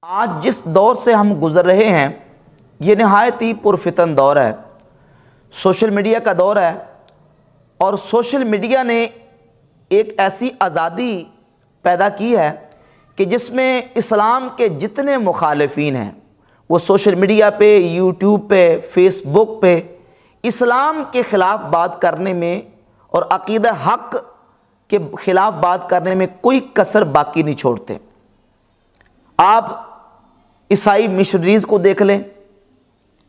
آج جس دور سے ہم گزر رہے ہیں یہ نہایت ہی پرفتن دور ہے، سوشل میڈیا کا دور ہے، اور سوشل میڈیا نے ایک ایسی آزادی پیدا کی ہے کہ جس میں اسلام کے جتنے مخالفین ہیں وہ سوشل میڈیا پہ، یوٹیوب پہ، فیس بک پہ اسلام کے خلاف بات کرنے میں اور عقیدہ حق کے خلاف بات کرنے میں کوئی کسر باقی نہیں چھوڑتے۔ آپ عیسائی مشنریز کو دیکھ لیں،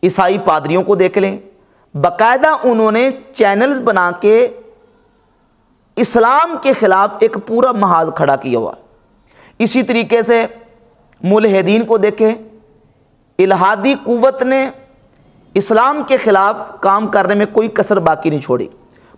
عیسائی پادریوں کو دیکھ لیں، باقاعدہ انہوں نے چینلز بنا کے اسلام کے خلاف ایک پورا محاذ کھڑا کیا ہوا۔ اسی طریقے سے ملحدین کو دیکھیں، الہادی قوت نے اسلام کے خلاف کام کرنے میں کوئی کسر باقی نہیں چھوڑی۔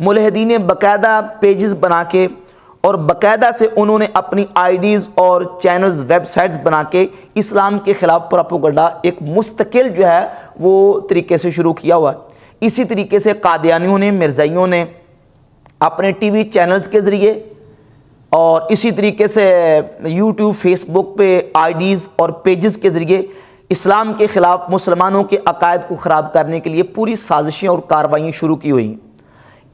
ملحدین نے باقاعدہ پیجز بنا کے اور باقاعدہ سے انہوں نے اپنی آئی ڈیز اور چینلز، ویب سائٹس بنا کے اسلام کے خلاف پروپیگنڈا ایک مستقل جو ہے وہ طریقے سے شروع کیا ہوا ہے۔ اسی طریقے سے قادیانیوں نے، مرزائیوں نے اپنے ٹی وی چینلز کے ذریعے اور اسی طریقے سے یوٹیوب، فیس بک پہ آئی ڈیز اور پیجز کے ذریعے اسلام کے خلاف مسلمانوں کے عقائد کو خراب کرنے کے لیے پوری سازشیں اور کارروائیاں شروع کی ہوئی ہیں۔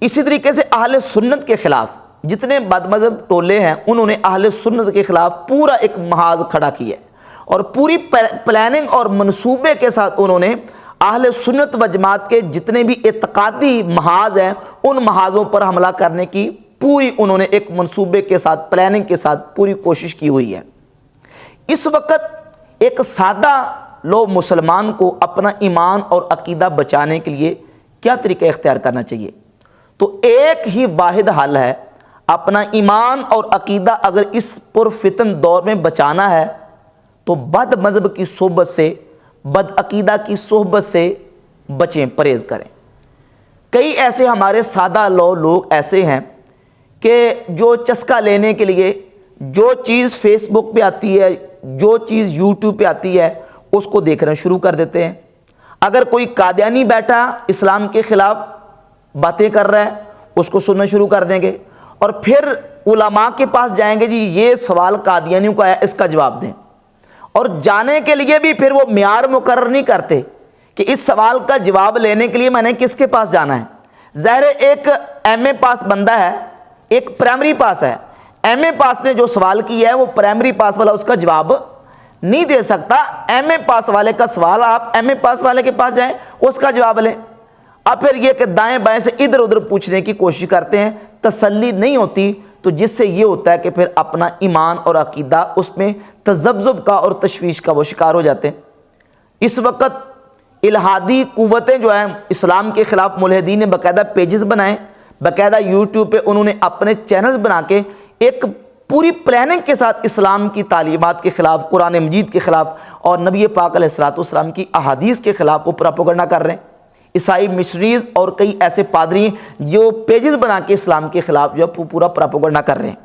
اسی طریقے سے اہل سنت کے خلاف جتنے بد مذہب ٹولے ہیں انہوں نے اہل سنت کے خلاف پورا ایک محاذ کھڑا کیا ہے، اور پوری پلاننگ اور منصوبے کے ساتھ انہوں نے اہل سنت و جماعت کے جتنے بھی اعتقادی محاذ ہیں ان محاذوں پر حملہ کرنے کی پوری انہوں نے ایک منصوبے کے ساتھ، پلاننگ کے ساتھ پوری کوشش کی ہوئی ہے۔ اس وقت ایک سادہ لو مسلمان کو اپنا ایمان اور عقیدہ بچانے کے لیے کیا طریقہ اختیار کرنا چاہیے؟ تو ایک ہی واحد حل ہے، اپنا ایمان اور عقیدہ اگر اس پرفتن دور میں بچانا ہے تو بد مذہب کی صحبت سے، بد عقیدہ کی صحبت سے بچیں، پرہیز کریں۔ کئی ایسے ہمارے سادہ لوگ ایسے ہیں کہ جو چسکا لینے کے لیے جو چیز فیس بک پہ آتی ہے، جو چیز یوٹیوب پہ آتی ہے اس کو دیکھنا شروع کر دیتے ہیں۔ اگر کوئی قادیانی بیٹھا اسلام کے خلاف باتیں کر رہا ہے اس کو سننا شروع کر دیں گے، اور پھر علماء کے پاس جائیں گے، جی یہ سوال قادیانیوں کا ہے اس کا جواب دیں، اور جانے کے لیے بھی پھر وہ معیار مقرر نہیں کرتے کہ اس سوال کا جواب لینے کے لیے میں نے کس کے پاس جانا ہے۔ ظاہر ایک ایم اے پاس بندہ ہے، ایک پرائمری پاس ہے، ایم اے پاس نے جو سوال کیا ہے وہ پرائمری پاس والا اس کا جواب نہیں دے سکتا۔ ایم اے پاس والے کا سوال آپ ایم اے پاس والے کے پاس جائیں، اس کا جواب لیں۔ اب پھر یہ کہ دائیں بائیں سے ادھر ادھر پوچھنے کی کوشش کرتے ہیں، تسلی نہیں ہوتی، تو جس سے یہ ہوتا ہے کہ پھر اپنا ایمان اور عقیدہ اس میں تذبذب کا اور تشویش کا وہ شکار ہو جاتے ہیں۔ اس وقت الہادی قوتیں جو ہیں اسلام کے خلاف، ملحدین نے باقاعدہ پیجز بنائے، باقاعدہ یوٹیوب پہ انہوں نے اپنے چینلز بنا کے ایک پوری پلاننگ کے ساتھ اسلام کی تعلیمات کے خلاف، قرآن مجید کے خلاف اور نبی پاک علیہ الصلوۃ والسلام کی احادیث کے خلاف وہ پروپیگنڈا کر رہے ہیں۔ عیسائی مشنریز اور کئی ایسے پادری جو پیجز بنا کے اسلام کے خلاف جو ہے پورا پروپیگنڈا کر رہے ہیں۔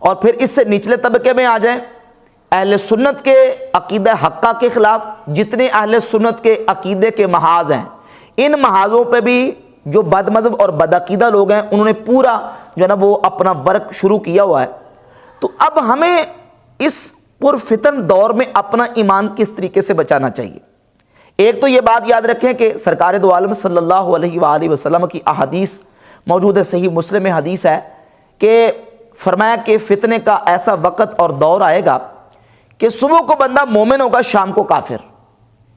اور پھر اس سے نچلے طبقے میں آ جائیں، اہل سنت کے عقیدہ حقہ کے خلاف جتنے اہل سنت کے عقیدے کے محاذ ہیں، ان محاذوں پہ بھی جو بد مذہب اور بد عقیدہ لوگ ہیں انہوں نے پورا جو ہے نا وہ اپنا ورک شروع کیا ہوا ہے۔ تو اب ہمیں اس پرفتن دور میں اپنا ایمان کس طریقے سے بچانا چاہیے؟ ایک تو یہ بات یاد رکھیں کہ سرکار دو عالم صلی اللہ علیہ وآلہ وسلم کی احادیث موجود ہے، صحیح مسلم میں حدیث ہے کہ فرمایا کہ فتنے کا ایسا وقت اور دور آئے گا کہ صبح کو بندہ مومن ہوگا، شام کو کافر،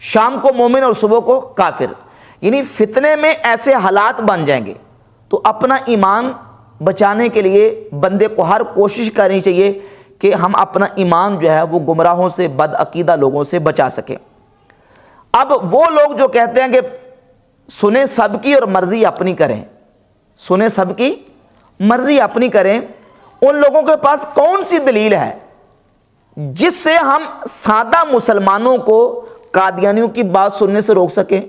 شام کو مومن اور صبح کو کافر، یعنی فتنے میں ایسے حالات بن جائیں گے۔ تو اپنا ایمان بچانے کے لیے بندے کو ہر کوشش کرنی چاہیے کہ ہم اپنا ایمان جو ہے وہ گمراہوں سے، بد عقیدہ لوگوں سے بچا سکیں۔ اب وہ لوگ جو کہتے ہیں کہ سنیں سب کی اور مرضی اپنی کریں، سنیں سب کی مرضی اپنی کریں، ان لوگوں کے پاس کون سی دلیل ہے جس سے ہم سادہ مسلمانوں کو قادیانیوں کی بات سننے سے روک سکیں،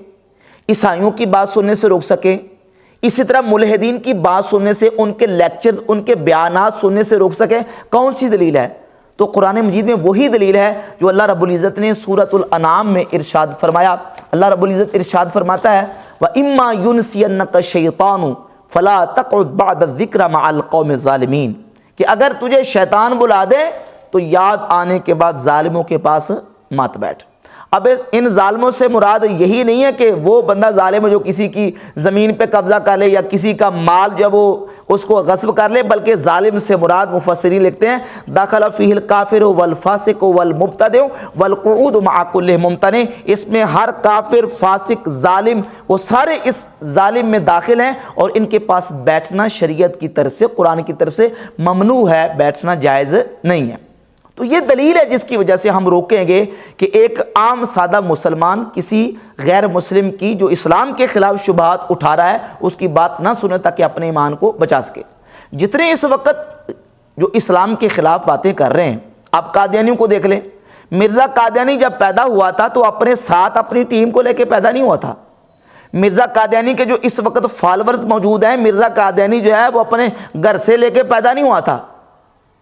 عیسائیوں کی بات سننے سے روک سکیں، اسی طرح ملحدین کی بات سننے سے، ان کے لیکچرز، ان کے بیانات سننے سے روک سکیں؟ کون سی دلیل ہے؟ تو قرآن مجید میں وہی دلیل ہے جو اللہ رب العزت نے سورۃ الانعام میں ارشاد فرمایا۔ اللہ رب العزت ارشاد فرماتا ہے وَإِمَّا يُنْسِيَنَّكَ الشَّيْطَانُ فَلَا تَقْعُدْ بَعْدَ الذِّكْرَ مَعَ الْقَوْمِ الظَّالِمِينَ، کہ اگر تجھے شیطان بلا دے تو یاد آنے کے بعد ظالموں کے پاس مت بیٹھ۔ اب ان ظالموں سے مراد یہی نہیں ہے کہ وہ بندہ ظالم ہے جو کسی کی زمین پہ قبضہ کر لے یا کسی کا مال جو وہ اس کو غصب کر لے، بلکہ ظالم سے مراد مفسرین لکھتے ہیں دخل فیہ الکافر والفاسق والمبتدع والقعود مع کل ممتنع، اس میں ہر کافر، فاسق، ظالم وہ سارے اس ظالم میں داخل ہیں، اور ان کے پاس بیٹھنا شریعت کی طرف سے، قرآن کی طرف سے ممنوع ہے، بیٹھنا جائز نہیں ہے۔ تو یہ دلیل ہے جس کی وجہ سے ہم روکیں گے کہ ایک عام سادہ مسلمان کسی غیر مسلم کی جو اسلام کے خلاف شبہات اٹھا رہا ہے اس کی بات نہ سنے تاکہ اپنے ایمان کو بچا سکے۔ جتنے اس وقت جو اسلام کے خلاف باتیں کر رہے ہیں، آپ قادیانیوں کو دیکھ لیں۔ مرزا قادیانی جب پیدا ہوا تھا تو اپنے ساتھ اپنی ٹیم کو لے کے پیدا نہیں ہوا تھا۔ مرزا قادیانی کے جو اس وقت فالورز موجود ہیں، مرزا قادیانی جو ہے وہ اپنے گھر سے لے کے پیدا نہیں ہوا تھا۔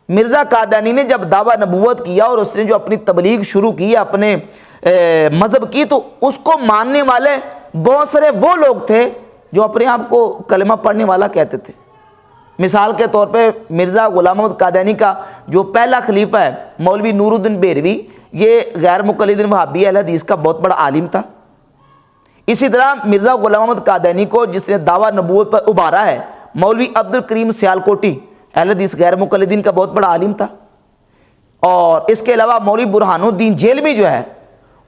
مرزا قادیانی نے جب دعویٰ نبوت کیا اور اس نے جو اپنی تبلیغ شروع کی اپنے مذہب کی، تو اس کو ماننے والے بہت سارے وہ لوگ تھے جو اپنے آپ کو کلمہ پڑھنے والا کہتے تھے۔ مثال کے طور پہ مرزا غلام محمد قادیانی کا جو پہلا خلیفہ ہے مولوی نور الدین بیروی، یہ غیر مقلد وہابی اہل حدیث کا بہت بڑا عالم تھا۔ اسی طرح مرزا غلام محمد قادیانی کو جس نے دعویٰ نبوت پر ابھارا ہے مولوی عبد الکریم سیالکوٹی، اہل حدیث غیر مقلدین کا بہت بڑا عالم تھا۔ اور اس کے علاوہ مولوی برہان الدین جیلمی جو ہے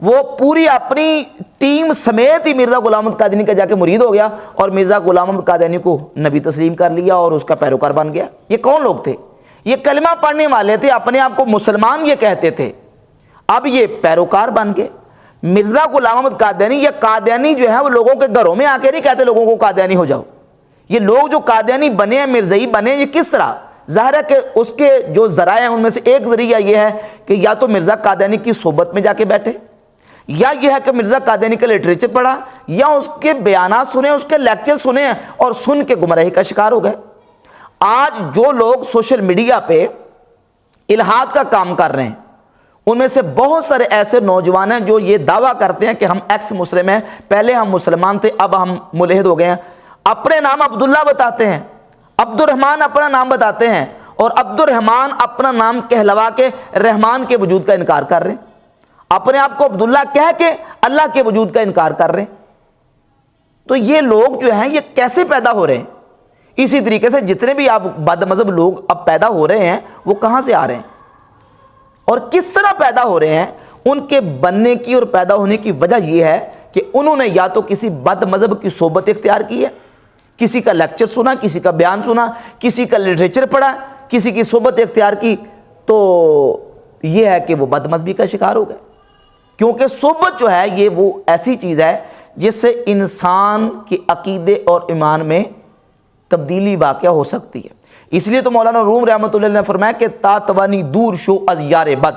وہ پوری اپنی ٹیم سمیت ہی مرزا غلام محمد قادیانی کا جا کے مرید ہو گیا اور مرزا غلام محمد قادیانی کو نبی تسلیم کر لیا اور اس کا پیروکار بن گیا۔ یہ کون لوگ تھے؟ یہ کلمہ پڑھنے والے تھے، اپنے آپ کو مسلمان یہ کہتے تھے، اب یہ پیروکار بن گئے۔ مرزا غلام محمد قادیانی یا قادیانی جو ہے وہ لوگوں کے گھروں میں آ کے نہیں کہتے لوگوں کو قادیانی ہو جاؤ۔ یہ لوگ جو قادیانی بنے ہیں، مرزائی بنے، یہ کس طرح؟ ظاہر ہے کہ اس کے جو ذرائع ہیں ان میں سے ایک ذریعہ یہ ہے کہ یا تو مرزا قادیانی کی صحبت میں جا کے بیٹھے، یا یہ ہے کہ مرزا قادیانی کا لٹریچر پڑھا، یا اس کے بیانات سنے، اس کے لیکچر سنے اور سن کے گمراہی کا شکار ہو گئے۔ آج جو لوگ سوشل میڈیا پہ الہاد کا کام کر رہے ہیں ان میں سے بہت سارے ایسے نوجوان ہیں جو یہ دعویٰ کرتے ہیں کہ ہم ایکس مسلم ہیں، پہلے ہم مسلمان تھے اب ہم ملحد ہو گئے ہیں، اپنے نام عبداللہ بتاتے ہیں، عبد الرحمن اپنا نام بتاتے ہیں، اور عبد الرحمن اپنا نام کہلوا کے رحمان کے وجود کا انکار کر رہے ہیں، اپنے آپ کو عبداللہ کہہ کے اللہ کے وجود کا انکار کر رہے ہیں۔ تو یہ لوگ جو ہیں یہ کیسے پیدا ہو رہے ہیں؟ اسی طریقے سے جتنے بھی آپ بد مذہب لوگ اب پیدا ہو رہے ہیں وہ کہاں سے آ رہے ہیں اور کس طرح پیدا ہو رہے ہیں؟ ان کے بننے کی اور پیدا ہونے کی وجہ یہ ہے کہ انہوں نے یا تو کسی بد مذہب کی صحبت اختیار کی ہے، کسی کا لیکچر سنا، کسی کا بیان سنا، کسی کا لٹریچر پڑھا، کسی کی صحبت اختیار کی، تو یہ ہے کہ وہ بد مذہبی کا شکار ہو گئے۔ کیونکہ صحبت جو ہے یہ وہ ایسی چیز ہے جس سے انسان کے عقیدے اور ایمان میں تبدیلی واقع ہو سکتی ہے۔ اس لیے تو مولانا روم رحمۃ اللہ علیہ نے فرمایا کہ تا توانی دور شو از یار بد،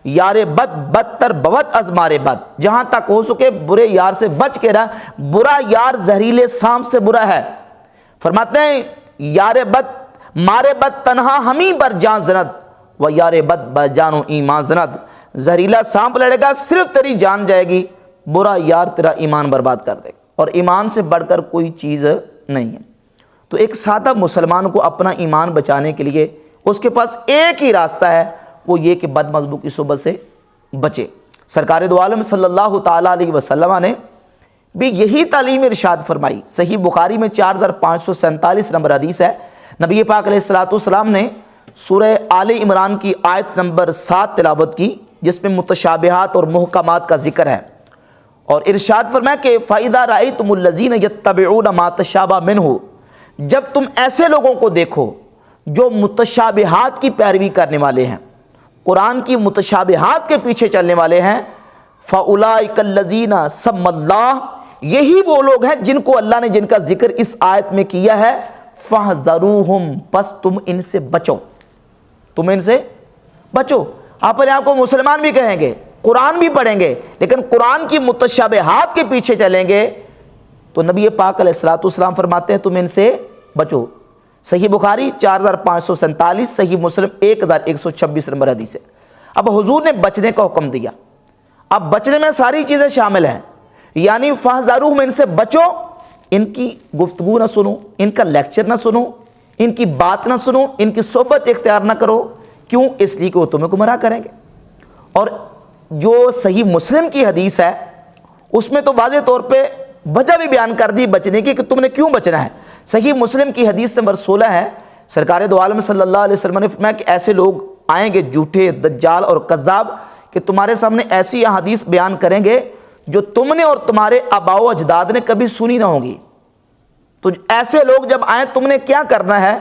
یار بد بدتر بوت از مارے بد، جہاں تک ہو سکے برے یار سے بچ کے رہ، برا یار زہریلے سانپ سے برا ہے۔ فرماتے ہیں یار بد مارے بد تنہا ہمیں بر جان زند، و یار بد بجانو ایمان زند، زہریلا سانپ لڑے گا صرف تیری جان جائے گی، برا یار تیرا ایمان برباد کر دے گا، اور ایمان سے بڑھ کر کوئی چیز نہیں ہے۔ تو ایک سادہ مسلمان کو اپنا ایمان بچانے کے لیے اس کے پاس ایک ہی راستہ ہے، وہ یہ کہ بد مذہبوں کی صحبت سے بچے۔ سرکار دو عالم صلی اللہ تعالیٰ علیہ وسلم نے بھی یہی تعلیم ارشاد فرمائی۔ صحیح بخاری میں 4547 نمبر حدیث ہے، نبی پاک علیہ السلام نے سورہ آل عمران کی آیت نمبر 7 تلاوت کی جس میں متشابہات اور محکمات کا ذکر ہے، اور ارشاد فرمایا کہ فَإِذَا رَأَيْتُمُ الَّذِينَ يَتَّبِعُونَ مَا تَشَابَهَ مِنْهُ، جب تم ایسے لوگوں کو دیکھو جو متشابہات کی پیروی کرنے والے ہیں، قرآن کی متشابہات کے پیچھے چلنے والے ہیں، فَأُولَئِكَ الَّذِينَ سَمَّ اللَّهُ، یہی وہ لوگ ہیں جن کو اللہ نے جن کا ذکر اس آیت میں کیا ہے، فَاحْذَرُوهُمْ، پس تم ان سے بچو، تم ان سے بچو۔ آپ اپنے آپ کو مسلمان بھی کہیں گے، قرآن بھی پڑھیں گے، لیکن قرآن کی متشابہات کے پیچھے چلیں گے تو نبی پاک علیہ السلام فرماتے ہیں تم ان سے بچو۔ صحیح بخاری 4547، صحیح مسلم 1126 نمبر حدیث ہے۔ اب حضور نے بچنے کا حکم دیا، اب بچنے میں ساری چیزیں شامل ہیں، یعنی فاحذروہم، ان سے بچو، ان کی گفتگو نہ سنو، ان کا لیکچر نہ سنو، ان کی بات نہ سنو، ان کی صحبت اختیار نہ کرو۔ کیوں؟ اس لیے کہ وہ تمہیں گمراہ کریں گے۔ اور جو صحیح مسلم کی حدیث ہے اس میں تو واضح طور پہ وجہ بھی بیان کر دی بچنے کی کہ تم نے کیوں بچنا ہے۔ صحیح مسلم کی حدیث نمبر 16 ہے، سرکار دو عالم صلی اللہ علیہ وسلم نے فرمایا کہ ایسے لوگ آئیں گے جھوٹے، دجال اور کذاب، کہ تمہارے سامنے ایسی احادیث بیان کریں گے جو تم نے اور تمہارے آباء و اجداد نے کبھی سنی نہ ہوگی۔ تو ایسے لوگ جب آئیں تم نے کیا کرنا ہے؟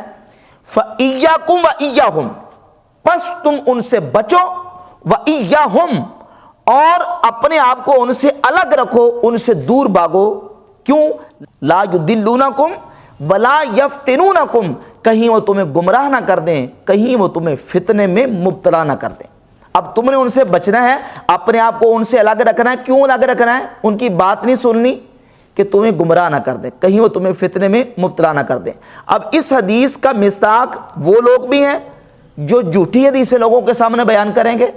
فَإِيَّاكُمْ وَإِيَّاهُمْ، پس تم ان سے بچو، وَإِيَّاهُمْ، اور اپنے آپ کو ان سے الگ رکھو، ان سے دور بھاگو۔ کیوں؟ لا يُضِلُّونَكُمْ وَلَا يَفْتِنُونَكُمْ، کہیں وہ تمہیں گمراہ نہ کر دیں، کہیں وہ تمہیں فتنے میں مبتلا نہ کر دیں۔ اب تم نے ان سے بچنا ہے، اپنے آپ کو ان سے الگ رکھنا ہے۔ کیوں الگ رکھنا ہے؟ ان کی بات نہیں سننی کہ تمہیں گمراہ نہ کر دیں، کہیں وہ تمہیں فتنے میں مبتلا نہ کر دیں۔ اب اس حدیث کا مصداق وہ لوگ بھی ہیں جو جھوٹی حدیثیں لوگوں کے سامنے بیان کریں گے،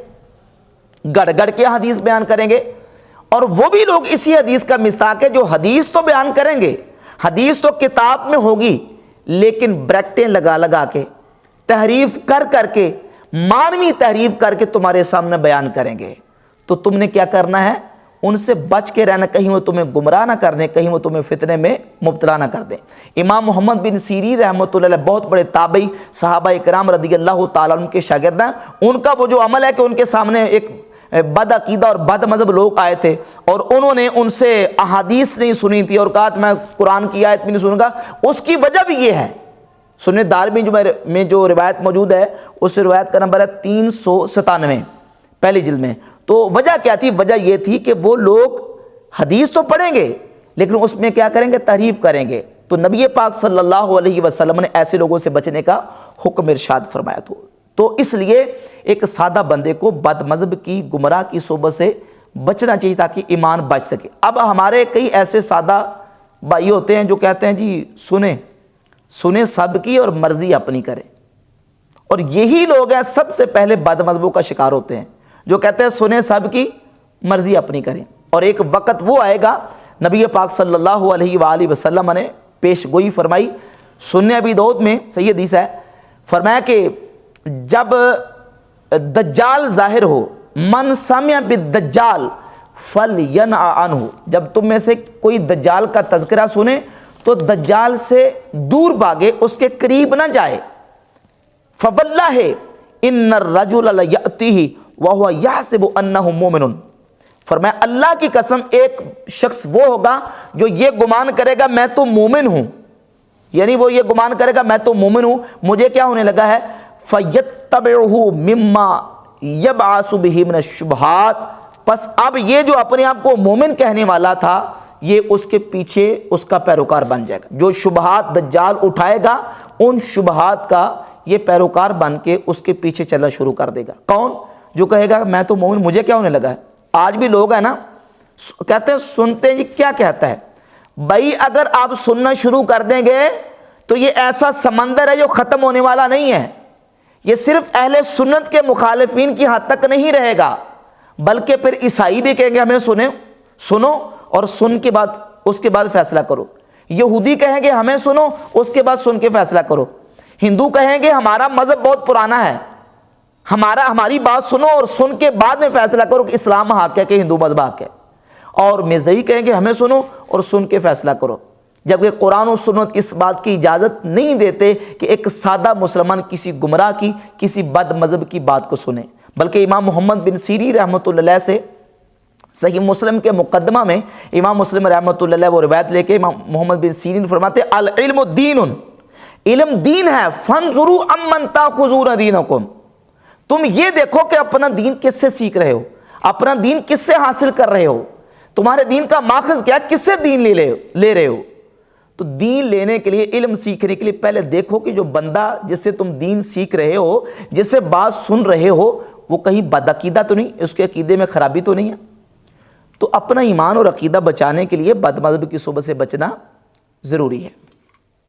گڑ گڑ کے حدیث بیان کریں گے، اور وہ بھی لوگ اسی حدیث کا مصداق ہے جو حدیث تو بیان کریں گے، حدیث تو کتاب میں ہوگی، لیکن بریکٹیں لگا لگا کے، تحریف کر کر کے، مانوی تحریف کر کے تمہارے سامنے بیان کریں گے۔ تو تم نے کیا کرنا ہے؟ ان سے بچ کے رہنا، کہیں وہ تمہیں گمراہ نہ کر دیں، کہیں وہ تمہیں فتنے میں مبتلا نہ کر دیں۔ امام محمد بن سیرین رحمۃ اللہ علیہ بہت بڑے تابعی صحابہ کرام رضی اللہ تعالیٰ عنہ کے شاگرد ہیں۔ ان کا وہ جو عمل ہے کہ ان کے سامنے ایک بد عقیدہ اور بد مذہب لوگ آئے تھے اور انہوں نے ان سے احادیث نہیں سنی تھی اور کہا میں قرآن کی آیت بھی نہیں سنوں گا، اس کی وجہ بھی یہ ہے۔ سنن دارمی میں جو روایت موجود ہے اس روایت کا نمبر ہے 397 پہلی جلد میں۔ تو وجہ کیا تھی؟ وجہ یہ تھی کہ وہ لوگ حدیث تو پڑھیں گے لیکن اس میں کیا کریں گے؟ تحریف کریں گے۔ تو نبی پاک صلی اللہ علیہ وسلم نے ایسے لوگوں سے بچنے کا حکم ارشاد فرمایا تھا۔ تو اس لیے ایک سادہ بندے کو بد مذہب کی، گمراہ کی صحبت سے بچنا چاہیے تاکہ ایمان بچ سکے۔ اب ہمارے کئی ایسے سادہ بھائی ہوتے ہیں جو کہتے ہیں جی سنیں سب کی اور مرضی اپنی کریں، اور یہی لوگ ہیں سب سے پہلے بد مذہبوں کا شکار ہوتے ہیں جو کہتے ہیں سنیں سب کی مرضی اپنی کریں۔ اور ایک وقت وہ آئے گا، نبی پاک صلی اللہ علیہ وآلہ وسلم نے پیش گوئی فرمائی، سنن ابی داؤد میں صحیح حدیث ہے، فرمایا کہ جب دجال ظاہر ہو، من سمع بالدجال فلینع عنہ، جب تم میں سے کوئی دجال کا تذکرہ سنے تو دجال سے دور بھاگے، اس کے قریب نہ جائے۔ فواللہ ان الرجل لیأتیہ وہو یحسب انہ مومن، فرمایا اللہ کی قسم ایک شخص وہ ہوگا جو یہ گمان کرے گا میں تو مومن ہوں، یعنی وہ یہ گمان کرے گا میں تو مومن ہوں، مجھے کیا ہونے لگا ہے؟ فَيَتَّبِعُهُ مِمَّا يَبْعَثُ بِهِ مِنَ الشُّبْهَاتِ، پس اب یہ جو اپنے آپ کو مومن کہنے والا تھا یہ اس کے پیچھے اس کا پیروکار بن جائے گا۔ جو شبہات دجال اٹھائے گا ان شبہات کا یہ پیروکار بن کے اس کے پیچھے چلنا شروع کر دے گا۔ کون؟ جو کہے گا میں تو مومن، مجھے کیا ہونے لگا ہے؟ آج بھی لوگ ہیں نا کہتے ہیں سنتے ہیں یہ کیا کہتا ہے؟ بھائی اگر آپ سننا شروع کر دیں گے تو یہ ایسا سمندر ہے جو ختم ہونے والا نہیں ہے۔ یہ صرف اہل سنت کے مخالفین کی حد تک نہیں رہے گا، بلکہ پھر عیسائی بھی کہیں گے ہمیں سنو اور سن کے بعد اس کے بعد فیصلہ کرو، یہودی کہیں گے ہمیں سنو اس کے بعد سن کے فیصلہ کرو، ہندو کہیں گے ہمارا مذہب بہت پرانا ہے، ہماری بات سنو اور سن کے بعد میں فیصلہ کرو کہ اسلام حق ہے کہ ہندو مذہب حق ہے، اور مرزائی کہیں گے ہمیں سنو اور سن کے فیصلہ کرو، جبکہ قرآن و سنت اس بات کی اجازت نہیں دیتے کہ ایک سادہ مسلمان کسی گمراہ کی، کسی بد مذہب کی بات کو سنے۔ بلکہ امام محمد بن سیرین رحمۃ اللہ علیہ سے صحیح مسلم کے مقدمہ میں امام مسلم رحمۃ اللہ علیہ وہ روایت لے کے امام محمد بن سیرین فرماتے العلم دین، علم دین ہے، فانظروا امن تاخذون دینکم، تم یہ دیکھو کہ اپنا دین کس سے سیکھ رہے ہو، اپنا دین کس سے حاصل کر رہے ہو، تمہارے دین کا ماخذ کیا، کس سے دین لے رہے ہو۔ تو دین لینے کے لیے، علم سیکھنے کے لیے پہلے دیکھو کہ جو بندہ جس سے تم دین سیکھ رہے ہو، جس سے بات سن رہے ہو، وہ کہیں بد عقیدہ تو نہیں، اس کے عقیدے میں خرابی تو نہیں ہے۔ تو اپنا ایمان اور عقیدہ بچانے کے لیے بد مذہب کی صحبت سے بچنا ضروری ہے۔